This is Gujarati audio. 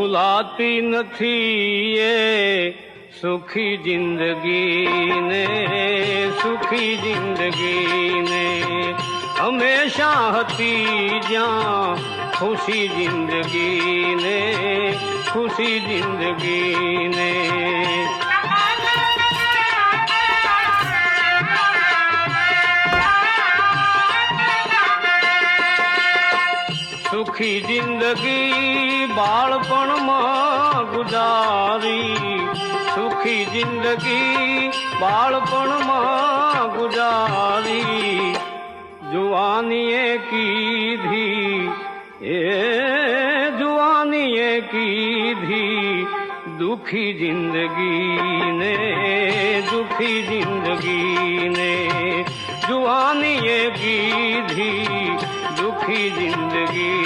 ભૂલાતી નથી એ સુખી જિંદગીને, સુખી જિંદગીને હંમેશા હતી જ્યાં ખુશી જિંદગીને, ખુશી જિંદગીને. સુખી જિંદગી બાળપણમાં ગુજારી, સુખી જિંદગી બાળપણમાં ગુજારી. જુવાનીએ કીધી એ જુવાનીએ કીધી દુખી જિંદગીને, દુખી જિંદગીને. જુવાનીએ કીધી દુખી જિંદગી